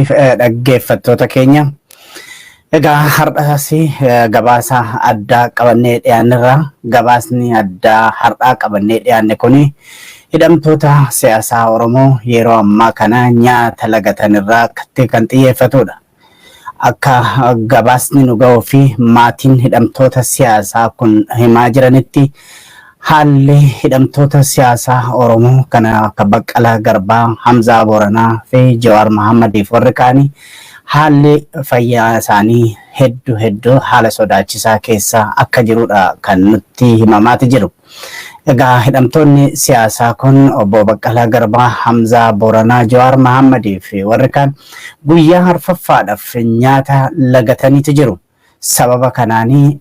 dhaggeeffattoota keenya. Egaa har'aas gabaasa addaa qabannee dhiyaanneerra. Gabaasni addaa har'aa qabannee dhiyaanne kuni hidhamtoota siyaasaa Oromoo yeroo ammaa kana nyaata lagatanirraa kan xiyyeeffatudha. Akka gabaasni nu ga'uu fi maatiin hidhamtoota siyaasaa kun himaa jiranitti haalli hidhamtoota siyaasaa Oromoo kana akka Baqqalaa Garbaa, Hamzaa Booranaa fi Jawaar Mahaammadiif warri kaanii haalli fayyaa isaanii hedduu haala sodaachisaa keessa akka jirudha kan nutti himamaati jiru. Egaa hidhamtoonni siyaasaa kun obbo Baqqalaa Garbaa, Hamzaa Booranaa, Jawaar Mahammadii fi warri kaan guyyaa arfaffaadhaaf nyaata lagataniitu jiru. Sababa kanaanii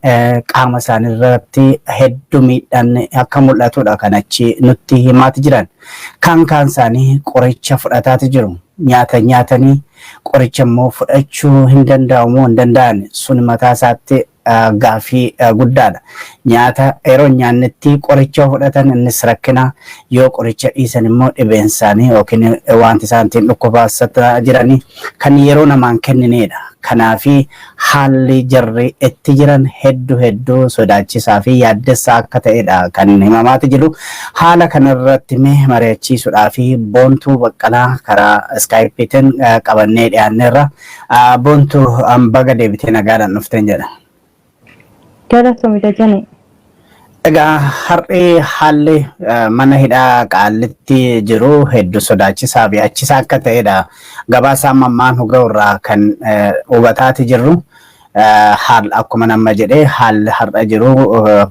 qaama isaanii irratti hedduu miidhaan akka mul'atudha kan achi nutti himaati jiran. Kaan isaanii qoricha fudhataati jiru. Nyaata nyaatanii qoricha immoo fudhachuu hin danda'an sun mataa isaatti gaaffii guddaadha. Nyaata yeroo nyaannetti qoricha fudhatan innis rakkina, yoo qoricha dhiisan immoo dhibeen isaanii yookiin wanti isaan ittiin dhukkubsataa jiranii kan yeroo namaan kenninedha. Kanaafi haalli jarri itti jiran hedduu sodaachisaa fi yaaddessaa akka ta'edha kan himamaati jiru. Haala kanarratti mari'achiisuudhaa fi Boontuu Baqqalaa karaa Skaayipiitiin qabannee dhiyaanneerra. Boontuu baga deebitee nagaadhaan dhufteen jedha. Galatoomii jani. Egaa har'i haalli mana hidhaa Qaallitti jiru hedduu sodaachisaa fi achisaa akka ta'edha. Gabaasa ammaan hoga'urraa kan hubataati jirru. Haal akkuma nama jedhee haalli har'a jiru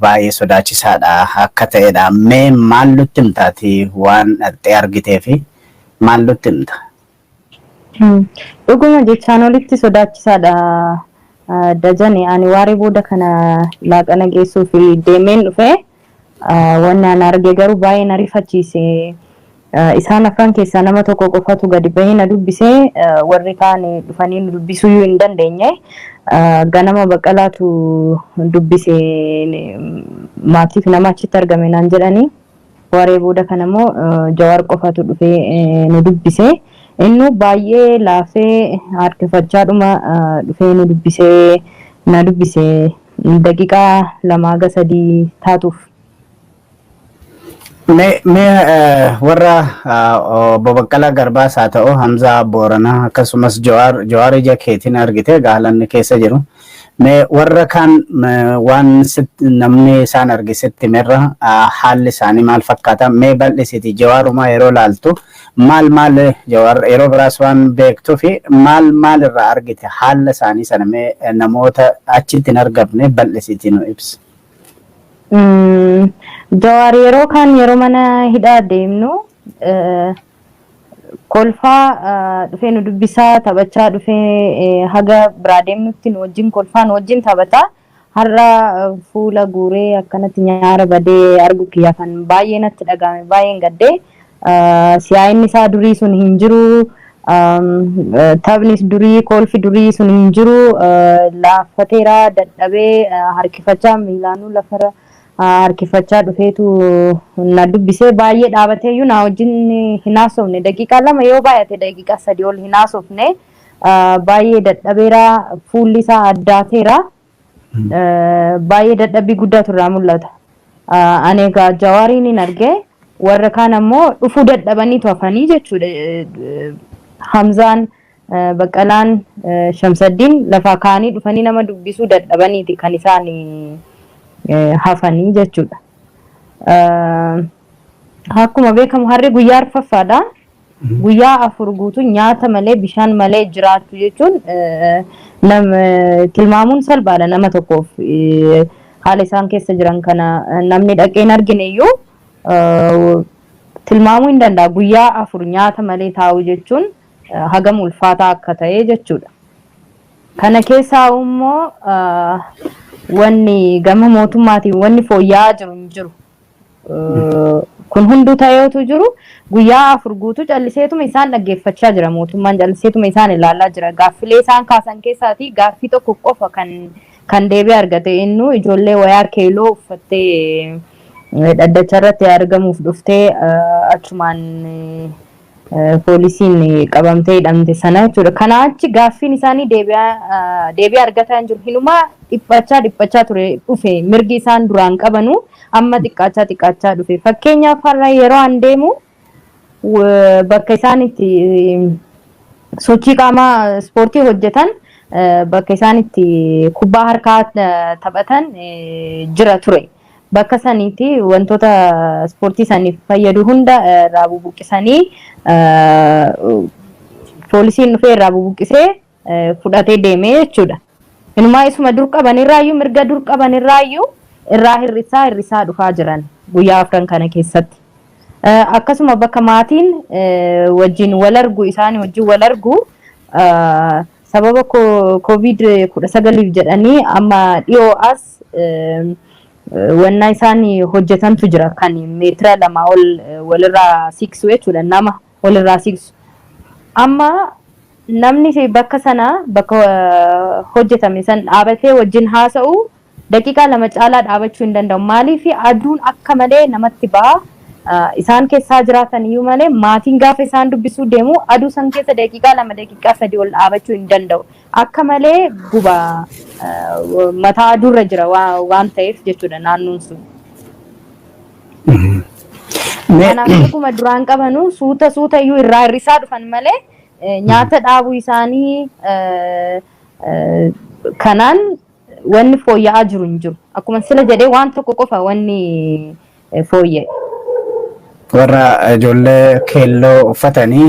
baay'ee sodaachisaadha akka ta'edha. Mee maal nutti himtaati waan dhaqxee argitee fi maal nutti himta? Dhuguma jechaan olitti sodaachisaadha. Dajani ani waaree booda kana laaqana geessuu fi deemeen dhufe wanni ani arge garuu baay'ee na rifachiise. Isaan afran keessaa nama tokko qofatu gadi bahee na dubbisee warri kaan dhufanii nu dubbisuu hin dandeenye. Ganama Baqqalaatu dubbise maatiif nama achitti argame naan jedhanii. Waaree booda kana immoo Jawaar qofatu dhufee nu dubbise. Innu baay'ee laafee harkifachaadhuma dhufee na dubbise daqiiqaa 2-3 taatuuf. Warra obbo Baqqalaa Garbaas haa ta'u Hamzaa Booranaa akkasumas Jawaar ija keetiin argite gaalanni keessa jiru. Warra kaan waan namni isaan argisitti mirra haalli isaanii maal fakkaata? Mee bal'isiiti Jawaarumaa yeroo laaltu maal Jawaar yeroo biraas waan beektuu fi maal irraa argite haala isaanii sana mee namoota achitti hin argamne bal'isiiti nu ibsi. Jawaar yeroo kaan yeroo mana hidhaa deemnu kolfaa dhufee nu dubbisaa taphachaa dhufee haga biraa deemnutti nu wajjin kolfaa nu wajjin taphata. Har'a fuula guuree akkanatti nyaara badee argu kiyya kan baay'ee natti dhagahame baay'een gaddee. Siyaa'inni isaa durii sun hin jiru. Taphnis durii kolfi durii sun hin jiru. Laaffateera dadhabee harkifachaa miilaanuu lafarra harkifachaa dhufeetu na dubbisee baay'ee dhaabateeyyuu na wajjin hin haasofne daqiiqaa 2 yoo baay'ate daqiiqaa 3 ol hin haasofne baay'ee dadhabeera fuulli isaa addaateera baay'ee dadhabbii guddaatu irraa mul'ata. Ani egaa Jawaariin hin arge warra kaan ammoo dhufuu dadhabaniitu hafanii jechuudha. Hamzaan Baqqalaan Shamsaddiin lafaa kaanii dhufanii nama dubbisuu dadhabaniiti kan isaan hafanii jechuudha. Akkuma beekamu harri guyyaa arfaffaadha. Guyyaa 4 guutuu nyaata malee bishaan malee jiraatu jechuun tilmaamuun salphaadha nama tokkoof. Haala isaan keessa jiran kana namni dhaqeen argine iyyuu tilmaamuu hin danda'a. Guyyaa 4 nyaata malee taa'u jechuun hagam ulfaataa akka ta'e jechuudha. Kana keessaa immoo wanni gama mootummaatiin wanni fooyya'aa jiru hin jiru. Kun hunduu ta'eetu jiru guyyaa 4 guutuu calliseetuma isaan dhaggeeffachaa jira. Mootummaan calliseetuma isaan ilaalaa jira. Gaaffilee isaan kaasan keessaati gaaffii tokko qofa kan deebii argate innu ijoollee wayaa keeloo uffattee dhaddacha irratti argamuuf dhuftee achumaan poolisiin qabamtee hidhamte sana jechuudha. Kanaa achi gaaffiin isaanii deebi'aa argataa hin jiru. Hinumaa dhiphachaa ture dhufe mirgi isaan duraan qabanu amma xiqqaachaa dhufe. Fakkeenyaaf har'a yeroo an deemu bakka isaan itti sochii qaamaa ispoortii hojjetan bakka isaan itti kubbaa harkaa taphatan jira ture. Bakka saniiti wantoota ispoortii saniif fayyadu hunda irraa bubuqqisanii poolisiin dhufee irraa bubuqqisee fudhatee deemee jechuudha. Inumaa isuma dur qabanirraayyuu mirga dur qabanirraayyuu irraa hir'isaa dhufaa jiran guyyaa afran kana keessatti. Akkasuma bakka maatiin wajjin wal argu isaanii wajjin wal argu sababa COVID-19 jedhanii amma dhiyoo as wanna isaanii hojjetantu jira kan meetira 2 ol walirraa siksu jechuudha nama walirraa siksu. Amma namni bakka sana bakka hojjetame san dhaabatee wajjin haasa'u daqiiqaa 2 caalaa dhaabachuu hin danda'u. Maaliif aduun akka malee namatti ba'a. Isaan keessaa jiraatan iyyuu malee maatiin gaafa isaan dubbisuu deemu aduu san keessa daqiiqaa 2 daqiiqaa 3 ol dhaabachuu hin danda'u. Akka malee guba mataa aduurra jira waan ta'eef jechuudha naannoon sun. Kanaaf akkuma duraan qabanu suuta iyyuu irraa hir'isaa dhufan malee nyaata dhaabuu isaanii kanaan wanni fooyya'aa jiru hin jiru. Akkuma sila jedhee waan tokko qofa wanni fooyya'e. Warra ijoollee keelloo uffatanii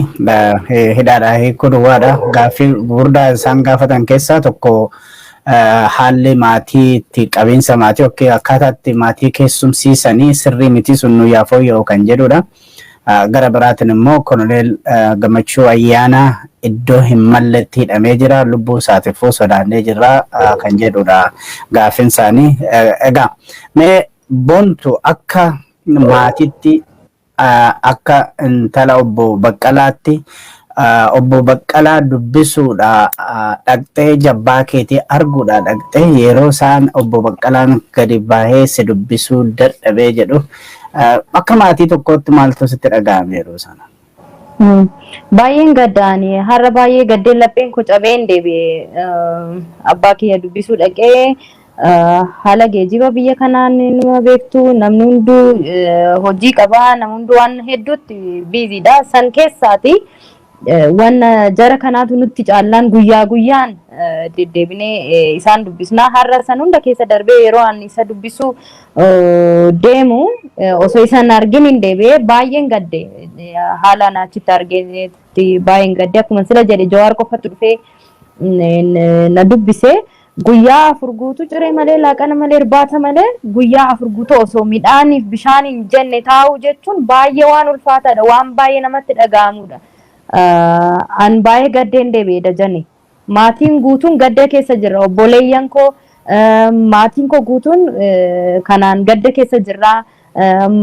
hidhaadhaa hiikuu duwwaadha. Gaaffii gurguddaa isaan gaafatan keessaa tokko haalli maatii itti qabiinsa maatii yookiin akkaataa itti maatii keessumsiisanii sirrii miti sun nuyyaa fooyya'u kan jedhudha. Gara biraatiin immoo Koloneel Gammachuu Ayyaanaa iddoo hin malletti hidhamee jira. Lubbuu isaatiifuu sodaannee jirra kan jedhudha gaaffiin isaanii. Egaa mee boontu akka maatiitti akka intala obbo Baqqalaatti obbo Baqqalaa dubbisuudha dhaqxee jabbaa keetii arguudha dhaqxee yeroo isaan obbo Baqqalaan gadi bahee si dubbisuu dadhabee jedhu akka maatii tokkootti maaltu sitti dhaga'ame yeroo sana? Baay'een gaddaanii har'a baay'ee gaddeen lapheen koo cabeen deebi'ee abbaa kiyya dubbisuu dhaqee haala geejjiba biyya kanaan numa beektu namni hunduu hojii qabaa namni hunduu waan hedduutti biiziidha. San keessaati waan jara kanaatu nutti caallaan guyyaa guyyaan deddeebinee isaan dubbisnaa. Har'a san hunda keessa darbee yeroo ani isa dubbisuu deemu osoo isaan argin hin deebi'ee baay'een gadde haalaan achitti argeetti baay'een gadde. Akkuma sila jedhe Jawaar qofatu dhufee na dubbisee guyyaa 4 guutuu ciree malee laaqana malee irbaata malee guyyaa 4 guutuu osoo midhaaniif bishaan hin jenne taa'uu jechuun baay'ee waan ulfaataadha waan baay'ee namatti dhaga'amudha. An baay'ee gaddeen deebi'ee dajane maatiin guutuun gadda keessa jira obboleeyyan koo maatiin koo guutuun kanaan gadda keessa jirra.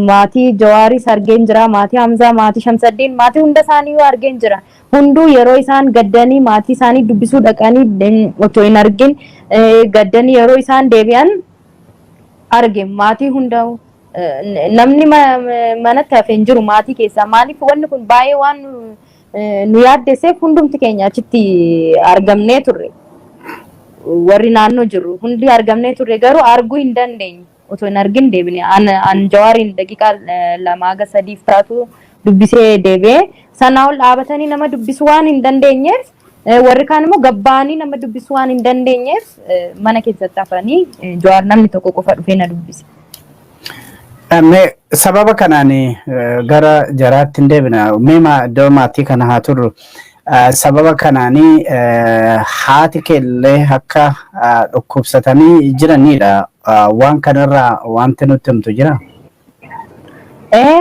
Maatii Jawaaris argeen jira maatii Hamzaa maatii Shamsaddiin maatii hunda isaanii argeen jira. Hunduu yeroo isaan gaddanii maatii isaanii dubbisuu dhaqanii otoo hin argin gaddanii yeroo isaan deebi'an arge maatii hunda namni manatti hafee hin jiru maatii keessaa. Maaliif wanni kun baay'ee waan nu yaaddeesseef hundumti keenya achitti argamnee turre warri naannoo jiru hundi argamnee turre garuu arguu hin dandeenye. Otoo hin argin deebine an Jawaariin daqiiqaa 2-3 taatu dubbisee deebi'ee sanaa ol dhaabatanii nama dubbisuu waan hin dandeenyeef warri kaan immoo gabbaanii nama dubbisuu waan hin dandeenyeef mana keessatti hafanii Jawaar namni tokko qofa dhufee na dubbise. Sababa kanaan gara jaraatti hin deebina. Meema iddoo maatii kana haa turru. Sababa kanaanii haati keellee akka dhukkubsatanii jiranidha. Waan kanarraa wanti nutti himtu jira?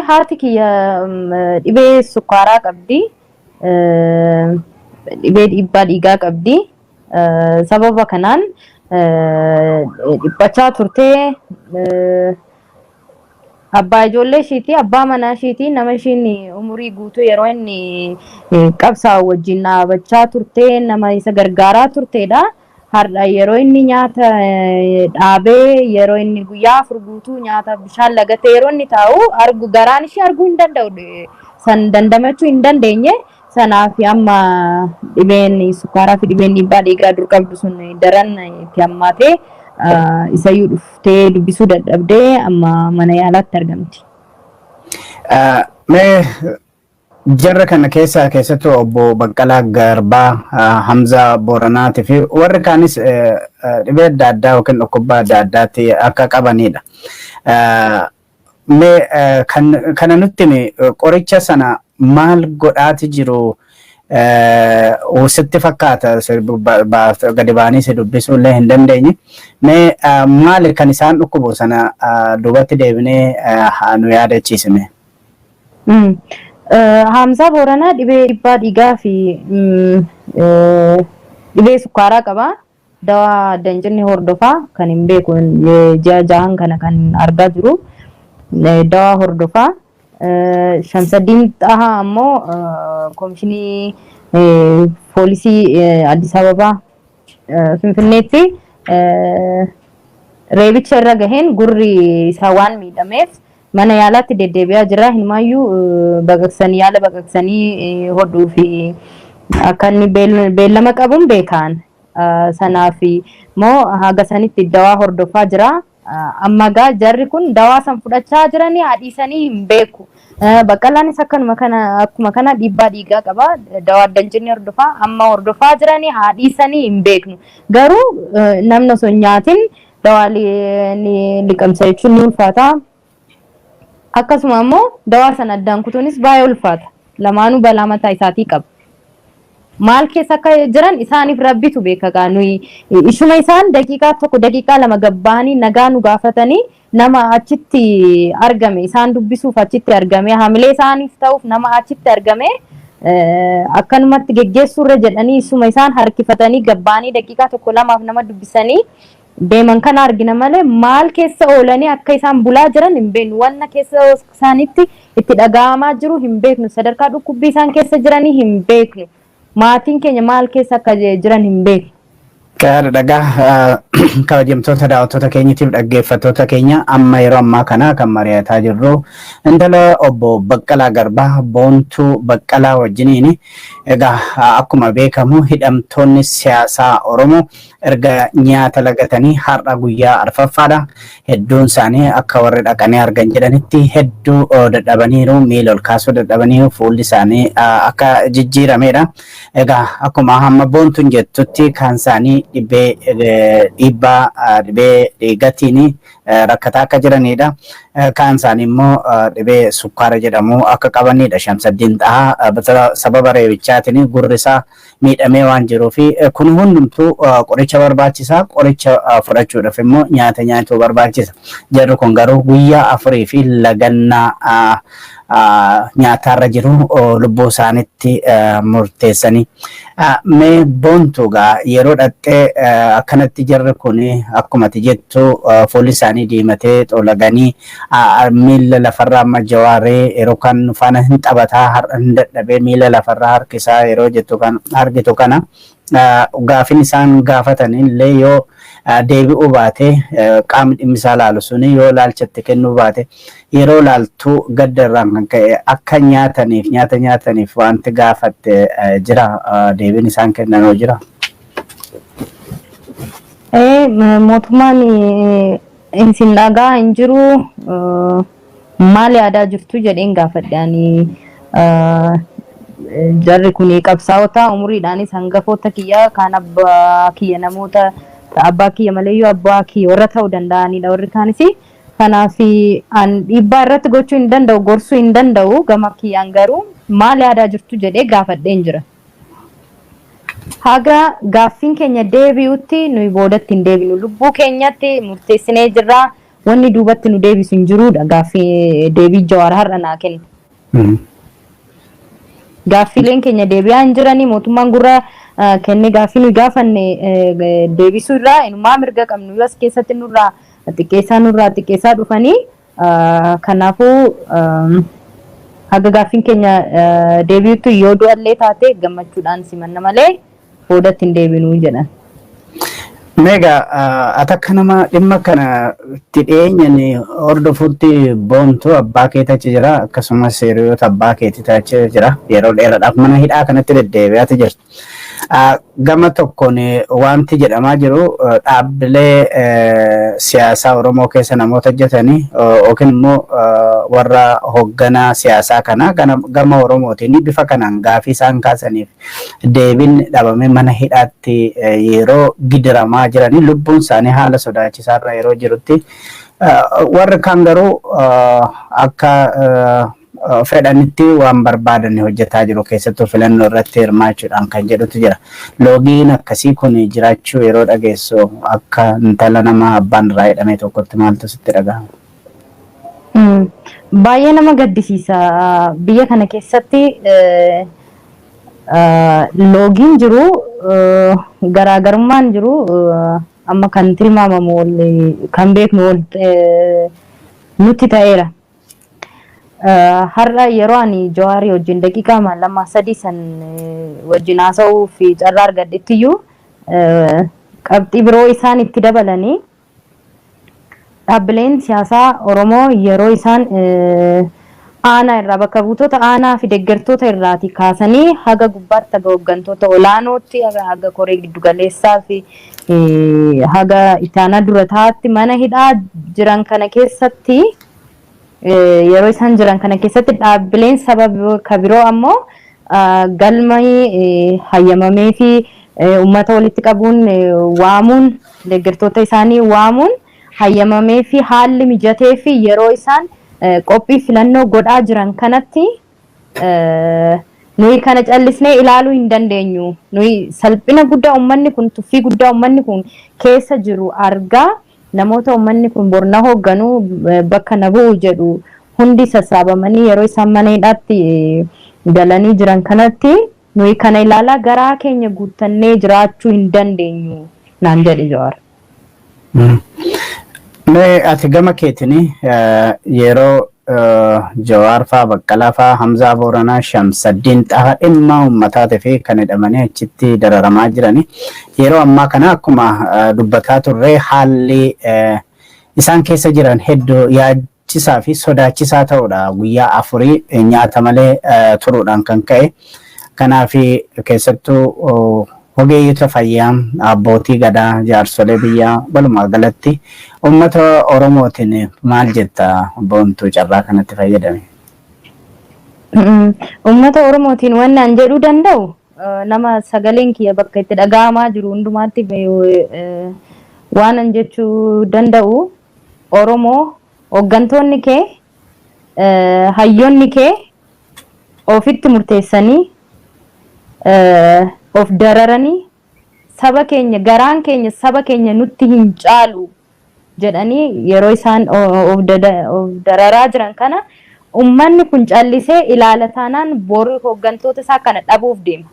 Haati kiyya dhibee sukkaaraa qabdi. Dhibee dhiibbaa dhiigaa qabdi. Sababa kanaan dhiphachaa turtee abbaa ijoollee ishiiti abbaa manaa ishiiti nama ishiin umurii guutuu yeroo inni qabsaa'u wajjin dhaabachaa turtee nama isa gargaaraa turteedha. Har'a yeroo inni nyaata dhaabee yeroo inni guyyaa 4 guutuu nyaata bishaan lagatee yeroo inni taa'u argu garaan ishee arguu hin danda'u. san dandamachuu hin dandeenye sanaaf amma dhibeen sukkaaraa fi dhibeen dhiibbaa dhiigaa dur qabdu sun daran itti hammaatee isayyuu dhuftee dubbisuu dadhabdee amma mana yaalaatti argamti. Mee jarra kana keessattuu obbo Baqqalaa Garbaa, Hamzaa Booranaatii fi warri kaanis dhibee adda addaa yookiin dhukkubbii adda addaatti akka qabanidha. Mee kana nutti qoricha sana maal godhaati jiru sitti fakkaata gadi baanii si dubbisuu illee hin dandeenye. Mee maali kan isaan dhukkubu sana duubatti deebinee nu yaadachiisime? Hamzaa Booranaa dhibee dhiibbaa dhiigaa fi dhibee sukkaaraa qaba. Dawaa adda hin jenne hordofaa kan hin beeku ji'a jahan kana kan argaa jiru. Dawaa hordofaa. Shamsaddiin Xahaa ammoo Komishinii Poolisii Addis Ababaa Finfinneetti reebicha irra gaheen gurri isaa waan miidhameef mana yaalaatti deddeebi'aa jira. Hinumaayyuu baqaqsanii yaala baqaqsanii hodhuu fi akka inni beellama qabuun beekan. Sanaaf immoo haga sanitti dawaa hordofaa jira. Amma gaa jarri kun dawaa san fudhachaa jiranii haadhiisanii hin beeku. Baqqalaanis akkuma kana dhiibbaa dhiigaa qaba. Dawaa adda hin jenne hordofaa amma hordofaa jiranii haadhiisanii hin beeknu. Garuu namni osoo hin nyaatin dawaa liqamsa jechuun ni ulfaata. Akkasuma immoo dawaa sana addaan kutuunis baay'ee ulfaata. Lamaanuu balaa mataa isaatii qaba. Maal keessa akka jiran isaaniif rabbitu beeka. Nuyi ishuma isaan daqiiqaa tokko daqiiqaa lama gabbaanii nagaa nu gaafatanii nama achitti argame isaan dubbisuuf achitti argame hamilee isaaniif ta'uuf nama achitti argame akkanumatti geggeessuurra jedhanii ishuma isaan harkifatanii gabbaanii daqiiqaa tokko lamaaf nama dubbisanii deeman kana argina malee maal keessa oolanii akka isaan bulaa jiran hin beeknu. Wanna keessa isaanitti itti dhaga'amaa jiru hin beeknu. Sadarkaa dhukkubbii isaan keessa jiranii hin beeknu. Maatiin keenya maal keessa akka jiran hin beeknu. Dhagaa kabajamtoota daawwattoota keenyatiif dhaggeeffattoota keenya amma yeroo ammaa kana kan mari'ataa jirru intala obbo Baqqalaa Garbaa Boontuu Baqqalaa wajjiniini. Egaa akkuma beekamu hidhamtoonni siyaasaa Oromoo erga nyaata lagatanii har'a guyyaa arfaffaadha. Hedduun isaanii akka warri dhaqanii argan jedhanitti hedduu dadhabaniiru, miila ol kaasuu dadhabaniiru, fuulli isaanii akka jijjiiramedha. Egaa akkuma hamma Boontuun jettutti kan isaanii dhiibbaa dhibee dhiigatiin rakkataa akka jiranidha. Kaan isaanii immoo dhibee sukkaara jedhamu akka qabanidha. Shamsaddiin Xahaa sababa reebichaatiin gurri isaa miidhamee waan jiruuf kun hundumtuu qoricha barbaachisaa. Qoricha fudhachuudhaaf immoo nyaata nyaatuu barbaachisa. Jarri kun garuu guyyaa afurii fi lagannaa nyaatarra jiru lubbuu isaanitti murteessanii. Mee Boontuugaa yeroo dhattee akkanatti jarri kun akkumatti jettu fuulli isaanii diimatee xolaganii miila lafarraa amma jawaaree yeroo kan faana hin taphataa har'a hin dadhabee miila lafarraa harkisaa yeroo jettu kan argitu kana gaafin isaan gaafatan illee yoo deebi'uu baate qaamni dhimmi isaa laalu suni yoo laalchatti kennuu baate yeroo laaltuu gaddarraan kan ka'e akka nyaata nyaataniif wanti gaafatte jira. Deebiin isaan kennanoo jira. Mootummaan isin dhagaa hin jiru maal yaadaa jirtu jedheen gaafadhaanii. Jarri kun qabsaa'ota umuriidhaanis hangafoota kiyya kan abbaa kiyya namoota abbaa kiyya maleeyyuu abbaa kiyya warra ta'uu danda'anidha warri kaanis. Kanaaf dhiibbaa irratti gochuu hin danda'u, gorsuu hin danda'u. Gama kiyyaan garuu maal yaadaa jirtu jedhee gaafadheen jira. Haga gaaffiin keenya deebi'utti nuyi boodatti hin deebinu. Lubbuu keenyatti murteessinee jirra. Wanni duubatti nu deebisu hin jirudha. Gaaffii deebii Jawaar har'a naa kenna. Gaaffiileen keenya deebi'aa hin jiranii. Mootummaan gurra kennee gaaffii nuyi gaafanne deebisuu irraa inumaa mirga qabnu yoo as keessatti nurraa xiqqeessaa dhufanii kanaafuu haga gaaffiin keenya deebi'utti yoo du'allee taate gammachuudhaan simanna malee boodatti hin deebinuu jedhan. Mega atakka nama dhimma kana tidheenyaan hordofuutti boontu abbaa keetii jira akkasumas hiriyoota abbaa keetii jira yeroo dheeraadhaaf mana hidhaa kanatti deddeebi'aati jirtu. Gama tokkoon wanti jedhamaa jiru dhaabbilee siyaasaa Oromoo keessa namoota hojjetanii yookiin immoo warra hoogganaa siyaasaa kana gama Oromootiin bifa kanaan gaafii isaan kaasaniif deebiin dhabame mana hidhaatti yeroo gidiramaa jiranii lubbuun isaanii haala sodaachisaarra yeroo jirutti warri kaan garuu akka fedhanitti waan barbaadan hojjetaa jiru keessattuu filannoo irratti hirmaachuudhaan kan jedhutu jira. Loogiin akkasii kun jiraachuu yeroo dhageessu akka intala nama abbaan irraa hidhame tokkotti maaltu sitti dhagahama? Baay'ee nama gaddisiisa. Biyya kana keessatti loogiin jiru garaagarummaan jiru amma kan tilmaamamu kan beeknu nutti ta'eera. Har'a yeroo ani Jawaarii wajjin daqiiqaa lama sadii san wajjin haasa'uu fi carraa argadhettiyyuu qabxii biroo isaan itti dabalanii dhaabbileen siyaasaa Oromoo yeroo isaan aanaa irraa bakka buutota aanaa fi deeggartoota irraati kaasanii haga gubbaatti haga hooggantoota olaanootti haga koree giddugaleessaa fi haga itaanaa dura taa'atti mana hidhaa jiran kana keessatti yeroo isaan jiran kana keessatti dhaabbileen sababa biroo ammoo galmee hayyamamee fi uummata walitti qabuun waamuun deeggartoota isaanii waamuun hayyamamee fi haalli mijatee fi yeroo isaan qophii filannoo godhaa jiran kanatti nuyi kana callisnee ilaaluu hin dandeenyu. Nuyi salphina guddaa uummanni kun tuffii guddaa uummanni kun keessa jiru argaa. Namoota uummanni kun borna hoogganuu bakka na bu'u jedhu hundi sassaabamanii yeroo isaan mana hidhaatti galanii jiran kanatti nuyi kana ilaalaa garaa keenya guuttannee jiraachuu hin dandeenyu naan jedhe Jawaar. Ati gama keetini yeroo Jawaar fa'aa Baqqalaa fa'aa Hamzaa Booranaa Shamsaddiin Xahaa dhimma uummataatii fi kan hidhamanii achitti dararamaa jirani yeroo ammaa kana akkuma dubbataa turre haalli isaan keessa jiran hedduu yaachisaa fi sodaachisaa ta'uudha guyyaa afurii nyaata malee turuudhaan kan ka'e kanaaf keessattuu ogeeyyota fayyaa abbootii gadaa jaarsolee biyyaa walumaa galatti uummata Oromootiin maal jetta boontuu carraa kanatti fayyadame? Uummata Oromootiin waan an jedhuu danda'u nama sagaleen kiyya bakka itti dhaga'amaa jiru hundumaatti waan an jechuu danda'u Oromoo hooggantoonni kee hayyoonni kee ofitti murteessanii of dararanii saba keenya garaan keenya saba keenya nutti hin caalu jedhanii yeroo isaan of dararaa jiran kana ummanni kun callisee ilaalataanaan boru hooggantoota isaa kana dhabuuf deema.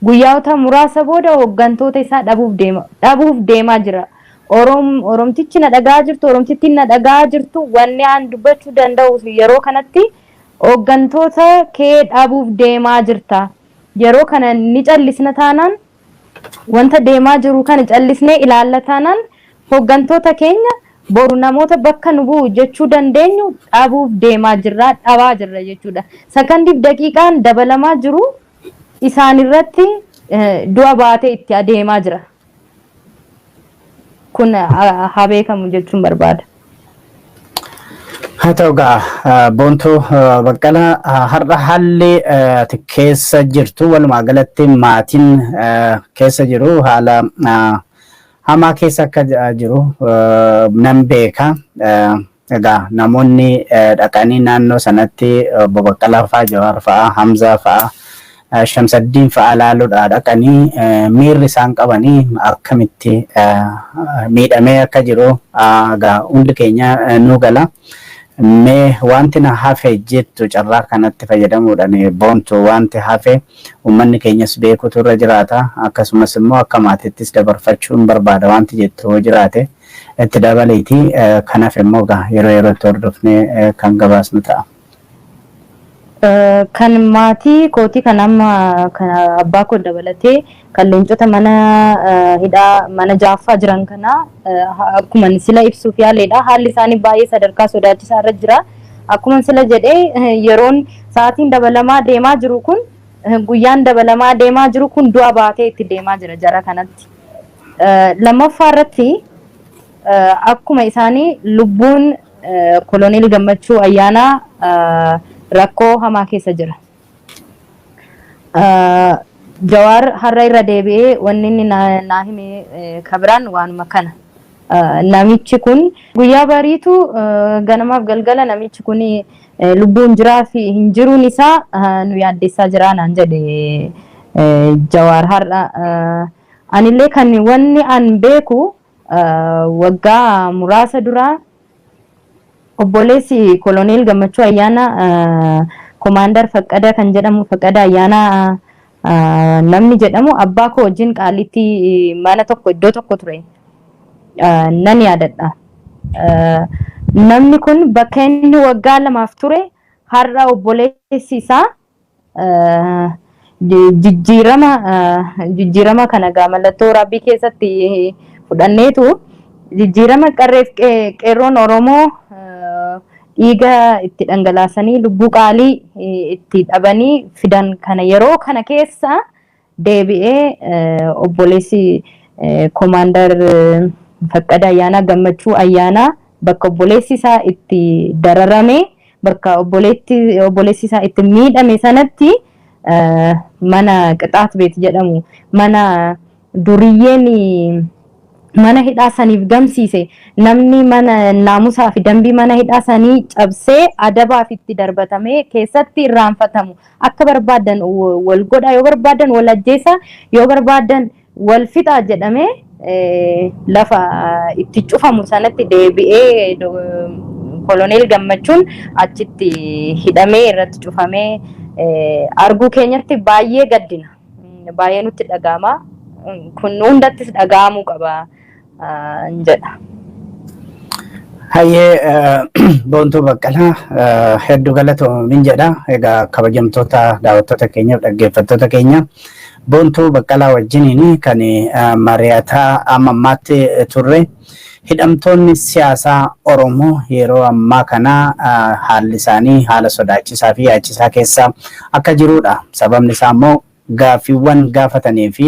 Guyyaota muraasa booda hooggantoota isaa dhabuuf deemaa jira. Oromtichi na dhagaa jirtu Oromtitti na dhagaa jirtu wanni aan dubbachuu danda'u yeroo kanatti hooggantoota kee dhabuuf deemaa jirta. Yeroo kana ni callisna taanaan wanta deemaa jiru kana callisnee ilaalla taanaan hooggantoota keenya boru namoota bakka nu bu'u jechuu dandeenyu dhabuuf deemaa jirra dhabaa jirra jechuudha. Sakandiif daqiiqaan dabalamaa jiru isaan irratti du'a baatee itti adeemaa jira. Kun haa beekamu jechuun barbaada. Haa ta'u egaa boontuu Baqqalaa har'a haalli ati keessa jirtu walumaa galatti maatiin keessa jiru haala hamaa keessa akka jiru nan beeka. Egaa namoonni dhaqanii naannoo sanatti obbo Baqqalaa fa'aa Jawaar fa'aa Hamzaa fa'aa Shamsaddiin fa'aa ilaaluudhaa dhaqanii miirri isaan qabanii akkamitti miidhamee akka jiru egaa hundi keenya nu gala. Mee wanti na hafe jettu carraa kanatti fayyadamuudhaan boontuu wanti hafe uummanni keenyas beekutu irra jiraata akkasumas immoo akka maatittis dabarfachuun barbaada wanti jettu yoo jiraate itti dabaleeti kan hafe immoo yeroo yerootti hordofnee kan gabaasnu ta'a. Kan maatii kootii kan amma kan abbaa koo dabalatee kan leencota mana hidhaa mana jaaffaa jiran kana akkuma sila ibsuuf yaaleedha. Haalli isaanii baay'ee sadarkaa sodaachisaa irra jira. Akkuma sila jedhee yeroon sa'aatiin dabalamaa deemaa jiru kun guyyaan dabalamaa deemaa jiru kun du'a baatee itti deemaa jira jara kanatti. Lammaffaa irratti akkuma isaanii lubbuun Koloneel Gammachuu Ayyaanaa rakkoo hamaa keessa jira. Jawaar har'a irra deebi'ee wanni inni naa hime kabiraan waanuma kana. Namichi kun guyyaa bariitu ganamaaf galgala namichi kun lubbuun jiraa fi hin jiruun isaa nu yaaddessaa jira naan jedhe Jawaar har'a. Anillee kan wanni an beeku waggaa muraasa duraa obboleessi Koloneel Gammachuu Ayyaanaa Komaandar Faqqadaa kan jedhamu Faqqadaa Ayyaanaa namni jedhamu abbaa koo wajjin qaalitti mana tokko iddoo tokko ture. Nan yaadadha. Namni kun bakka inni waggaa lamaaf ture har'a obboleessi isaa jijjiirama kana gaa mallattoo rabbii keessatti fudhanneetu jijjiirama qarreef qeerroon Oromoo dhiiga itti dhangalaasanii lubbuu qaalii itti dhabanii fidan kana yeroo kana keessa deebi'ee obboleessi Komaandar Faqqadaa Ayyaanaa Gammachuu Ayyaanaa bakka obboleessi isaa itti dararame bakka obboleessi isaa itti miidhame sanatti mana qixaat beet jedhamu mana duriyyeen mana hidhaa saniif gamsiise namni mana naamusaa fi dambii mana hidhaa sanii cabsee adabaaf itti darbatame keessatti irraanfatamu akka barbaadan wal godha yoo barbaadan wal ajjeesa yoo barbaadan wal fixa jedhame lafa itti cufamu sanatti deebi'ee Koloneel Gammachuun achitti hidhamee irratti cufamee arguu keenyatti baay'ee gaddina. Baay'ee nutti dhaga'ama. Kun hundattis dhaga'amuu qaba jedha. Hayyee Boontuu Baqqalaa hedduu galatoomin jedha. Egaa kabajamtoota daawwattoota keenyaaf dhaggeeffattoota keenya Boontuu Baqqalaa wajjiniin kan mari'ataa amma ammaatti turre hidhamtoonni siyaasaa Oromoo yeroo ammaa kana haalli isaanii haala sodaachisaa fi yaachisaa keessa akka jirudha. Sababni isaa immoo gaaffiiwwan gaafatanii fi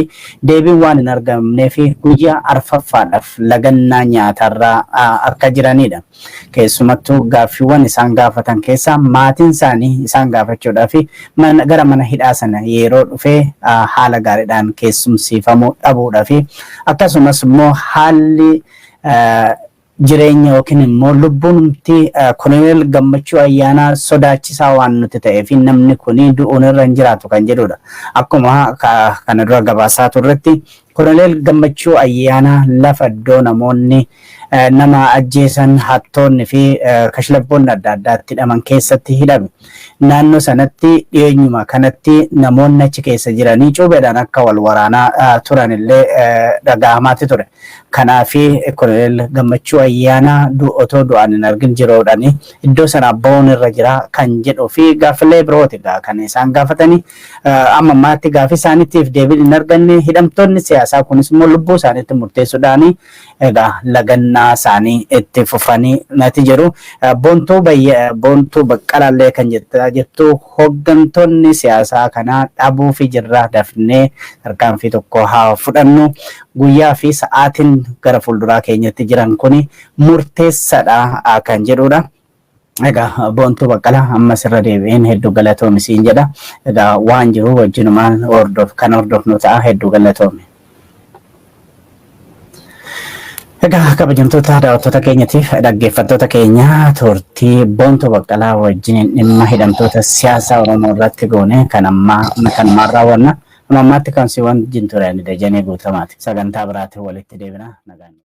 deebiin waan hin argamnee fi guyyaa arfaffaadhaaf lagannaa nyaatarraa akka jiranidha. Keessumattuu gaaffiiwwan isaan gaafatan keessaa maatiin isaanii isaan gaafachuudhaa fi gara mana hidhaa sana yeroo dhufee haala gaariidhaan keessumsiifamuu dhabuudhaa fi akkasumas immoo haalli jireenya yookiin immoo lubbuunumti Koloneel Gammachuu Ayyaanaa sodaachisaa waan nuti ta'eef namni kun du'uun irra hin jiraatu kan jedhudha. Akkuma kana dura gabaasaa turretti Koloneel Gammachuu Ayyaanaa lafa iddoo namoonni nama ajjeesan hattoonni fi kashlabboonni adda addaatti hidhaman keessatti hidhame. Naannoo sanatti dhiyeenyuma kanatti namoonni achi keessa jiranii cuubeedhaan akka wal waraanaa turan illee dhaga'amaatti ture. Kanaaf Koloneel Gammachuu Ayyaanaa otoo du'aan hin argin jiruudhaan iddoo sana ba'uun irra jira kan jedhuu fi gaaffilee birooti kan isaan gaafatanii amma ammaatti gaaffii isaaniitiif deebiin hin arganne hidhamtoonni siyaasaa kunis immoo lubbuu isaaniitti murteessuudhaan egaa lagannaa isaanii itti fufanii natti jiru. Boontuu Baqqalaallee kan jettu hooggantoonni siyaasaa kanaa dhabuu fi jirraa dafnee tarkaanfii tokko haa fudhannu guyyaa fi sa'aatiin gara fuulduraa keenyatti jiran kuni murteessaadha kan jedhudha. Egaa Boontuu Baqqalaa ammas irra deebi'een hedduu galatoomi jedha. Egaa waan jiru wajjinumaan kan hordofnu ta'a hedduu galatoomi. Egaa kabajamtoota daawwattoota keenyatiif dhaggeeffattoota keenya turtii Boontuu Baqqalaa wajjin dhimma hidhamtoota siyaasaa Oromoo irratti goone kan ammaan raawwanna. Ammaatti kan si wajjin ture Dajanee Guutamaati. Sagantaa biraatti walitti deebina.